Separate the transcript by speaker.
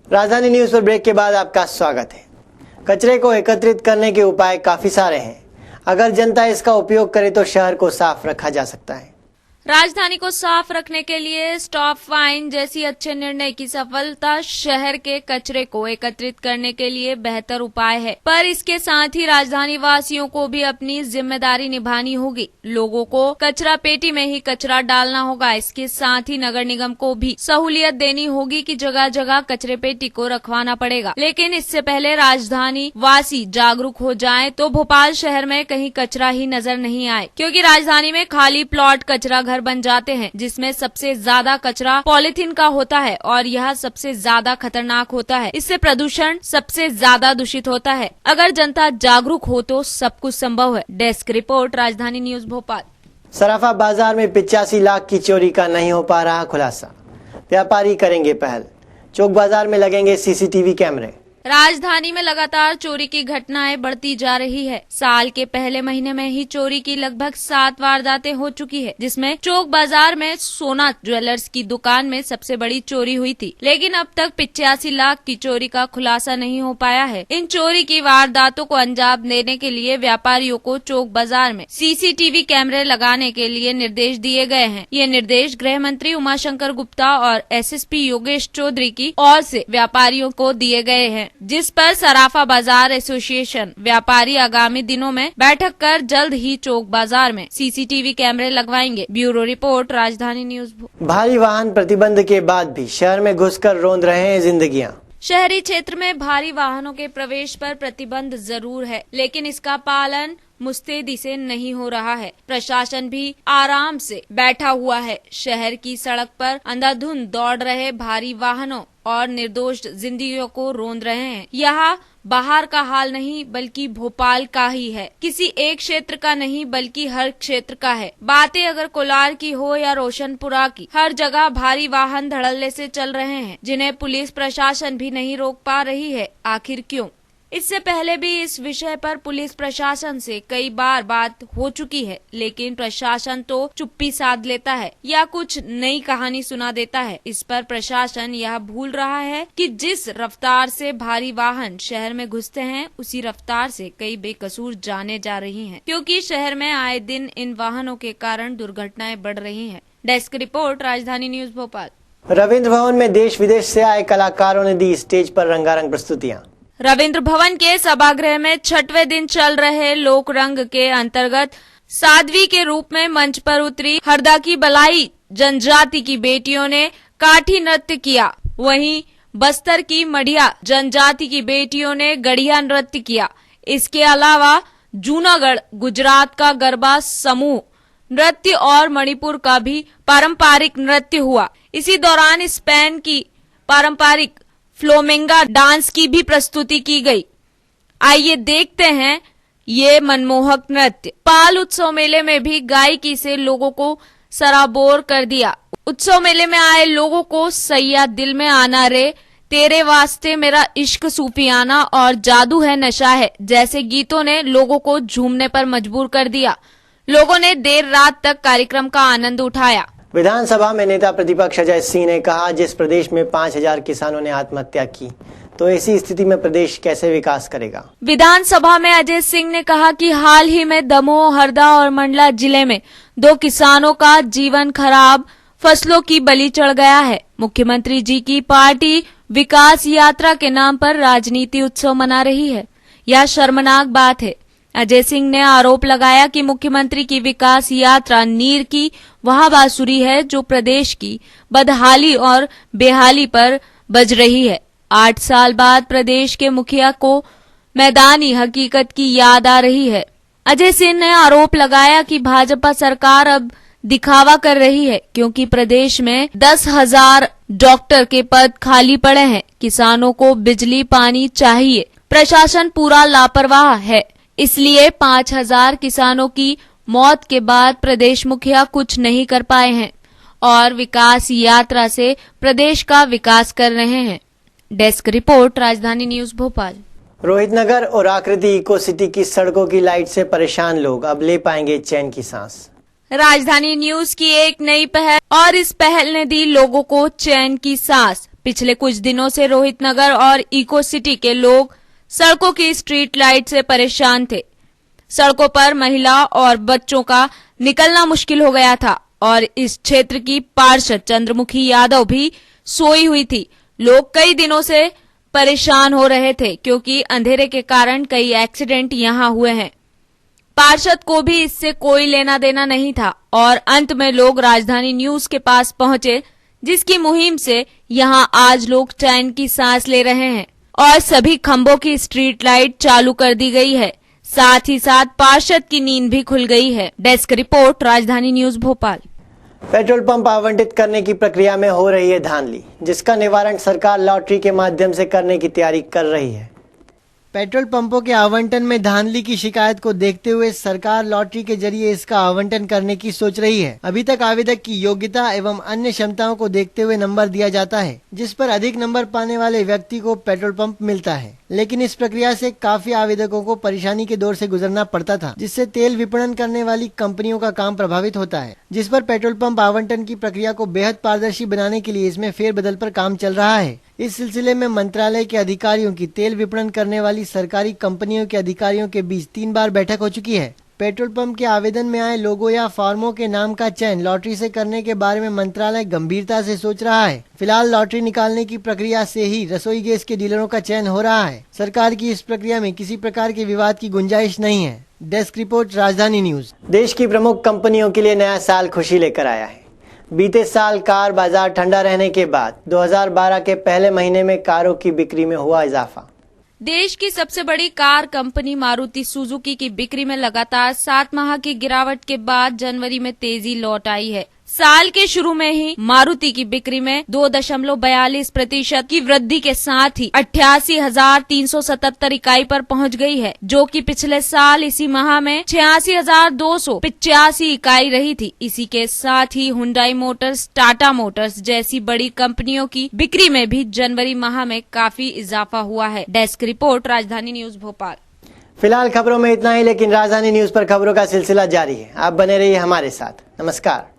Speaker 1: राजधानी न्यूज पर ब्रेक के बाद आपका स्वागत है। कचरे को एकत्रित करने के उपाय काफी सारे हैं। अगर जनता इसका उपयोग करे तो शहर को साफ रखा जा सकता है।
Speaker 2: राजधानी को साफ रखने के लिए स्टॉप फाइन जैसी अच्छे निर्णय की सफलता शहर के कचरे को एकत्रित करने के लिए बेहतर उपाय है, पर इसके साथ ही राजधानी वासियों को भी अपनी जिम्मेदारी निभानी होगी। लोगों को कचरा पेटी में ही कचरा डालना होगा। इसके साथ ही नगर निगम को भी सहूलियत देनी होगी कि जगह जगह कचरे पेटी को रखवाना पड़ेगा। लेकिन इससे पहले राजधानी वासी जागरूक हो जाएं तो भोपाल शहर में कहीं कचरा ही नजर नहीं आए, क्योंकि राजधानी में खाली प्लॉट कचरा घर बन जाते हैं, जिसमें सबसे ज्यादा कचरा पॉलीथीन का होता है और यह सबसे ज्यादा खतरनाक होता है। इससे प्रदूषण सबसे ज्यादा दूषित होता है। अगर जनता जागरूक हो तो सब कुछ संभव है। डेस्क रिपोर्ट, राजधानी न्यूज भोपाल।
Speaker 1: सराफा बाजार में 85 लाख की चोरी का नहीं हो पा रहा खुलासा। व्यापारी करेंगे पहल। चौक बाजार में लगेंगे सीसीटीवी कैमरे।
Speaker 2: राजधानी में लगातार चोरी की घटनाएं बढ़ती जा रही है। साल के पहले महीने में ही चोरी की लगभग 7 वारदातें हो चुकी है, जिसमें चौक बाजार में सोना ज्वेलर्स की दुकान में सबसे बड़ी चोरी हुई थी। लेकिन अब तक 85 लाख की चोरी का खुलासा नहीं हो पाया है। इन चोरी की वारदातों को अंजाम देने के लिए व्यापारियों को चौक बाजार में सीसीटीवी कैमरे लगाने के लिए निर्देश दिए गए हैं। ये निर्देश गृह मंत्री उमाशंकर गुप्ता और एसएसपी योगेश चौधरी की ओर से व्यापारियों को दिए गए हैं, जिस पर सराफा बाजार एसोसिएशन व्यापारी आगामी दिनों में बैठक कर जल्द ही चौक बाजार में सीसीटीवी कैमरे लगवाएंगे। ब्यूरो रिपोर्ट, राजधानी न्यूज।
Speaker 1: भारी वाहन प्रतिबंध के बाद भी शहर में घुसकर रौंद रहे हैं जिंदगियां।
Speaker 2: शहरी क्षेत्र में भारी वाहनों के प्रवेश पर प्रतिबंध जरूर है, लेकिन इसका पालन मुस्तैदी से नहीं हो रहा है। प्रशासन भी आराम से बैठा हुआ है। शहर की सड़क पर अंधाधुंध दौड़ रहे भारी वाहनों और निर्दोष जिंदगियों को रौंद रहे हैं। यहाँ बाहर का हाल नहीं बल्कि भोपाल का ही है। किसी एक क्षेत्र का नहीं बल्कि हर क्षेत्र का है। बातें अगर कोलार की हो या रोशनपुरा की, हर जगह भारी वाहन धड़ल्ले से चल रहे हैं, जिन्हें पुलिस प्रशासन भी नहीं रोक पा रही है। आखिर क्यों? इससे पहले भी इस विषय पर पुलिस प्रशासन से कई बार बात हो चुकी है, लेकिन प्रशासन तो चुप्पी साध लेता है या कुछ नई कहानी सुना देता है। इस पर प्रशासन यह भूल रहा है कि जिस रफ्तार से भारी वाहन शहर में घुसते हैं, उसी रफ्तार से कई बेकसूर जाने जा रही हैं, क्योंकि शहर में आए दिन इन वाहनों के कारण दुर्घटनाएं बढ़ रही हैं। डेस्क रिपोर्ट, राजधानी न्यूज भोपाल।
Speaker 1: रविंद्र भवन में देश विदेश से आए कलाकारों ने दी स्टेज पर रंगारंग प्रस्तुतियां।
Speaker 2: रविंद्र भवन के सभागृह में 6वें दिन चल रहे लोक रंग के अंतर्गत साध्वी के रूप में मंच पर उतरी हरदा की बलाई जनजाति की बेटियों ने काठी नृत्य किया। वहीं बस्तर की मढ़िया जनजाति की बेटियों ने गढ़िया नृत्य किया। इसके अलावा जूनागढ़ गुजरात का गरबा समूह नृत्य और मणिपुर का भी पारंपरिक नृत्य हुआ। इसी दौरान स्पेन की पारंपरिक फ्लोमेंगा डांस की भी प्रस्तुति की गई। आइए देखते हैं ये मनमोहक नृत्य। पाल उत्सव मेले में भी गायकी से लोगों को सराबोर कर दिया। उत्सव मेले में आए लोगों को सैया दिल में आना रे, तेरे वास्ते मेरा इश्क सूफियाना और जादू है नशा है जैसे गीतों ने लोगों को झूमने पर मजबूर कर दिया। लोगों ने देर रात तक कार्यक्रम का आनंद उठाया।
Speaker 1: विधानसभा में नेता प्रतिपक्ष अजय सिंह ने कहा, जिस प्रदेश में 5000 किसानों ने आत्महत्या की, तो ऐसी स्थिति में प्रदेश कैसे विकास करेगा।
Speaker 2: विधानसभा में अजय सिंह ने कहा कि हाल ही में दमोह, हरदा और मंडला जिले में 2 किसानों का जीवन खराब फसलों की बलि चढ़ गया है। मुख्यमंत्री जी की पार्टी विकास यात्रा के नाम पर राजनीति उत्सव मना रही है। यह शर्मनाक बात है। अजय सिंह ने आरोप लगाया कि मुख्यमंत्री की विकास यात्रा नीर की वह बांसुरी है जो प्रदेश की बदहाली और बेहाली पर बज रही है। 8 साल बाद प्रदेश के मुखिया को मैदानी हकीकत की याद आ रही है। अजय सिंह ने आरोप लगाया कि भाजपा सरकार अब दिखावा कर रही है, क्योंकि प्रदेश में 10,000 डॉक्टर के पद खाली पड़े हैं। किसानों को बिजली पानी चाहिए, प्रशासन पूरा लापरवाह है, इसलिए 5000 किसानों की मौत के बाद प्रदेश मुखिया कुछ नहीं कर पाए हैं और विकास यात्रा से प्रदेश का विकास कर रहे हैं। डेस्क रिपोर्ट, राजधानी न्यूज भोपाल।
Speaker 1: रोहितनगर और आकृति इको सिटी की सड़कों की लाइट से परेशान लोग अब ले पाएंगे चैन की सांस।
Speaker 2: राजधानी न्यूज की एक नई पहल और इस पहल ने दी लोगों को चैन की सांस। पिछले कुछ दिनों से रोहित नगर और इको सिटी के लोग सड़कों की स्ट्रीट लाइट से परेशान थे। सड़कों पर महिला और बच्चों का निकलना मुश्किल हो गया था और इस क्षेत्र की पार्षद चंद्रमुखी यादव भी सोई हुई थी। लोग कई दिनों से परेशान हो रहे थे क्योंकि अंधेरे के कारण कई एक्सीडेंट यहां हुए हैं। पार्षद को भी इससे कोई लेना देना नहीं था और अंत में लोग राजधानी न्यूज के पास पहुंचे, जिसकी मुहिम से यहां आज लोग चैन की सांस ले रहे हैं और सभी खंभों की स्ट्रीट लाइट चालू कर दी गई है। साथ ही साथ पार्षद की नींद भी खुल गई है। डेस्क रिपोर्ट, राजधानी न्यूज भोपाल।
Speaker 1: पेट्रोल पंप आवंटित करने की प्रक्रिया में हो रही है धांधली, जिसका निवारण सरकार लॉटरी के माध्यम से करने की तैयारी कर रही है। पेट्रोल पंपों के आवंटन में धांधली की शिकायत को देखते हुए सरकार लॉटरी के जरिए इसका आवंटन करने की सोच रही है। अभी तक आवेदक की योग्यता एवं अन्य क्षमताओं को देखते हुए नंबर दिया जाता है, जिस पर अधिक नंबर पाने वाले व्यक्ति को पेट्रोल पंप मिलता है। लेकिन इस प्रक्रिया से काफी आवेदकों को परेशानी के दौर से गुजरना पड़ता था, जिससे तेल विपणन करने वाली कंपनियों का काम प्रभावित होता है, जिस पर पेट्रोल पंप आवंटन की प्रक्रिया को बेहद पारदर्शी बनाने के लिए इसमें फेरबदल पर काम चल रहा है। इस सिलसिले में मंत्रालय के अधिकारियों की तेल विपणन करने वाली सरकारी कंपनियों के अधिकारियों के बीच 3 बार बैठक हो चुकी है। पेट्रोल पंप के आवेदन में आए लोगों या फार्मों के नाम का चयन लॉटरी से करने के बारे में मंत्रालय गंभीरता से सोच रहा है। फिलहाल लॉटरी निकालने की प्रक्रिया से ही रसोई गैस के डीलरों का चयन हो रहा है। सरकार की इस प्रक्रिया में किसी प्रकार के विवाद की गुंजाइश नहीं है। डेस्क रिपोर्ट, राजधानी न्यूज। देश की प्रमुख कंपनियों के लिए नया साल खुशी लेकर आया है। बीते साल कार बाजार ठंडा रहने के बाद 2012 के पहले महीने में कारों की बिक्री में हुआ इजाफा।
Speaker 2: देश की सबसे बड़ी कार कंपनी मारुति सुजुकी की बिक्री में लगातार 7 माह की गिरावट के बाद जनवरी में तेजी लौट आई है। साल के शुरू में ही मारुति की बिक्री में 2.42% की वृद्धि के साथ ही 88,377 इकाई पर पहुंच गई है, जो कि पिछले साल इसी माह में 86,285 इकाई रही थी। इसी के साथ ही हुंडई मोटर्स, टाटा मोटर्स जैसी बड़ी कंपनियों की बिक्री में भी जनवरी माह में काफी इजाफा हुआ है। डेस्क रिपोर्ट, राजधानी न्यूज भोपाल।
Speaker 1: फिलहाल खबरों में इतना ही, लेकिन राजधानी न्यूज पर खबरों का सिलसिला जारी है। आप बने रहिए हमारे साथ। नमस्कार।